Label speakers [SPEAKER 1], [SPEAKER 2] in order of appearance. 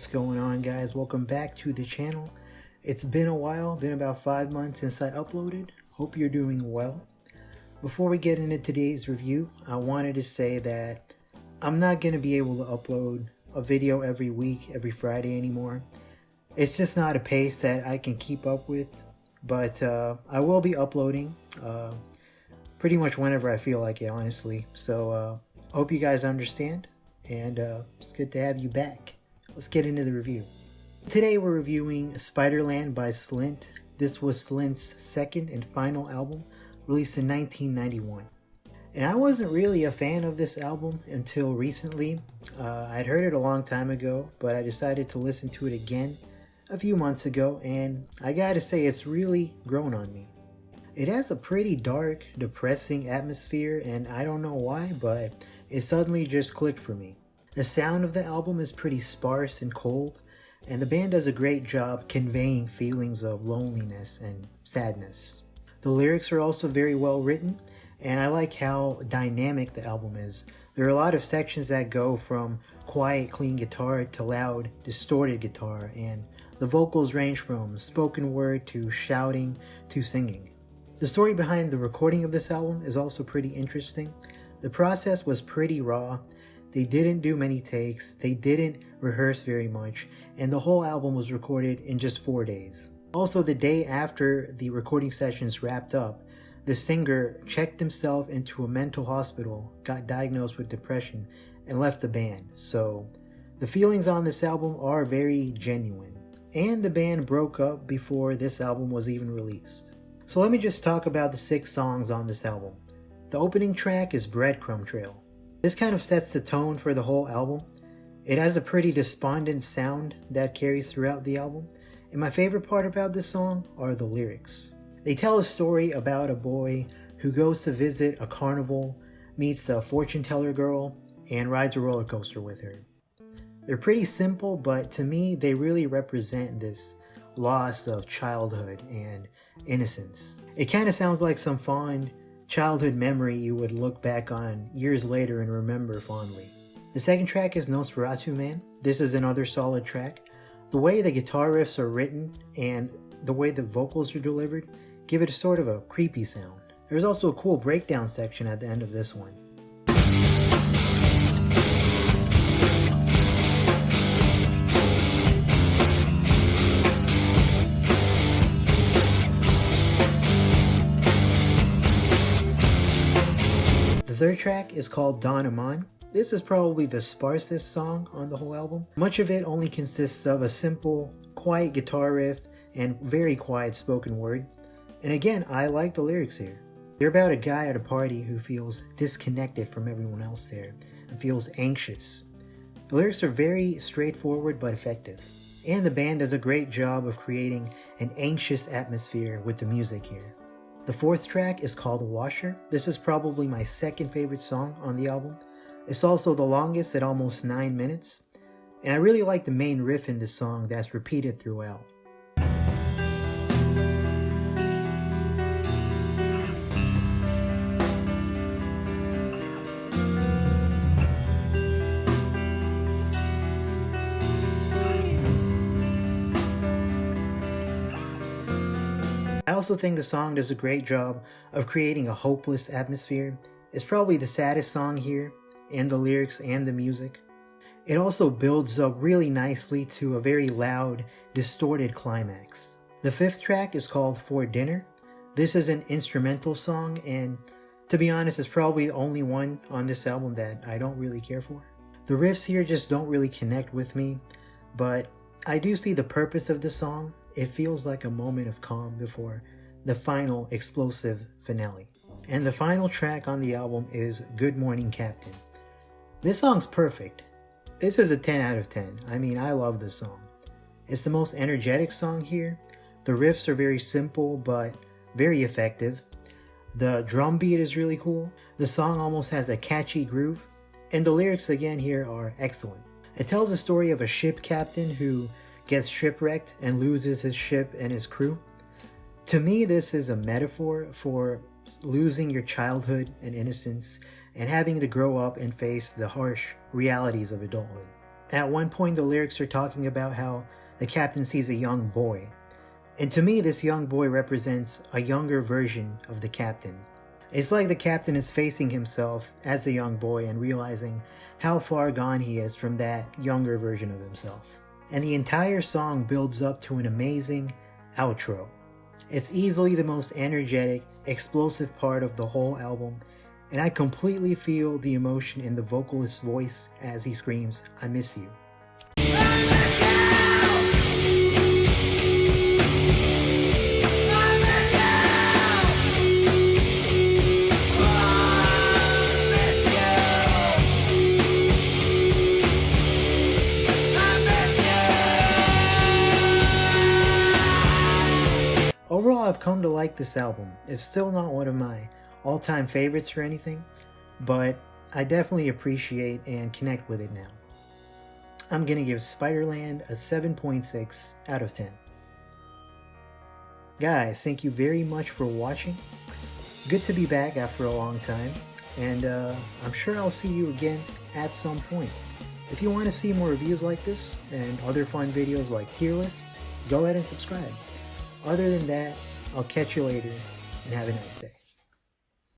[SPEAKER 1] What's going on, guys? Welcome back to the channel. It's been a while, been about 5 months since I uploaded. Hope you're doing well. Before we get into today's review, I wanted to say that I'm not going to be able to upload a video every week, every Friday anymore. It's just not a pace that I can keep up with, but I will be uploading pretty much whenever I feel like it, honestly. So hope you guys understand, and it's good to have you back. Let's get into the review. Today we're reviewing Spiderland by Slint. This was Slint's second and final album, released in 1991. And I wasn't really a fan of this album until recently. I'd heard it a long time ago, but I decided to listen to it again a few months ago, and I gotta say it's really grown on me. It has a pretty dark, depressing atmosphere, and I don't know why, but it suddenly just clicked for me. The sound of the album is pretty sparse and cold, and the band does a great job conveying feelings of loneliness and sadness. The lyrics are also very well written, and I like how dynamic the album is. There are a lot of sections that go from quiet, clean guitar to loud, distorted guitar, and the vocals range from spoken word to shouting to singing. The story behind the recording of this album is also pretty interesting. The process was pretty raw. They didn't do many takes, they didn't rehearse very much, and the whole album was recorded in just 4 days. Also, the day after the recording sessions wrapped up, the singer checked himself into a mental hospital, got diagnosed with depression, and left the band. So the feelings on this album are very genuine. And the band broke up before this album was even released. So let me just talk about the 6 songs on this album. The opening track is Breadcrumb Trail. This kind of sets the tone for the whole album. It has a pretty despondent sound that carries throughout the album, and my favorite part about this song are the lyrics. They tell a story about a boy who goes to visit a carnival, meets a fortune teller girl, and rides a roller coaster with her. They're pretty simple, but to me they really represent this loss of childhood and innocence. It kind of sounds like some fond childhood memory you would look back on years later and remember fondly. The second track is Nosferatu Man. This is another solid track. The way the guitar riffs are written and the way the vocals are delivered give it a sort of a creepy sound. There's also a cool breakdown section at the end of this one. The third track is called Don Amon. This is probably the sparsest song on the whole album. Much of it only consists of a simple, quiet guitar riff and very quiet spoken word. And again, I like the lyrics here. They're about a guy at a party who feels disconnected from everyone else there and feels anxious. The lyrics are very straightforward but effective. And the band does a great job of creating an anxious atmosphere with the music here. The fourth track is called Washer. This is probably my second favorite song on the album. It's also the longest at almost 9 minutes. And I really like the main riff in this song that's repeated throughout. I also think the song does a great job of creating a hopeless atmosphere. It's probably the saddest song here, and the lyrics and the music. It also builds up really nicely to a very loud, distorted climax. The fifth track is called For Dinner. This is an instrumental song, and to be honest, it's probably the only one on this album that I don't really care for. The riffs here just don't really connect with me, but I do see the purpose of the song. It feels like a moment of calm before the final explosive finale. And the final track on the album is Good Morning Captain. This song's perfect. This is a 10 out of 10. I mean, I love this song. It's the most energetic song here. The riffs are very simple but very effective. The drum beat is really cool. The song almost has a catchy groove. And the lyrics again here are excellent. It tells the story of a ship captain who gets shipwrecked and loses his ship and his crew. To me, this is a metaphor for losing your childhood and innocence and having to grow up and face the harsh realities of adulthood. At one point, the lyrics are talking about how the captain sees a young boy. And to me, this young boy represents a younger version of the captain. It's like the captain is facing himself as a young boy and realizing how far gone he is from that younger version of himself. And the entire song builds up to an amazing outro. It's easily the most energetic, explosive part of the whole album, and I completely feel the emotion in the vocalist's voice as he screams, "I miss you." Overall, I've come to like this album. It's still not one of my all-time favorites or anything, but I definitely appreciate and connect with it now. I'm gonna give Spiderland a 7.6 out of 10. Guys, thank you very much for watching. Good to be back after a long time, and I'm sure I'll see you again at some point. If you want to see more reviews like this and other fun videos like tier lists, go ahead and subscribe. Other than that, I'll catch you later and have a nice day.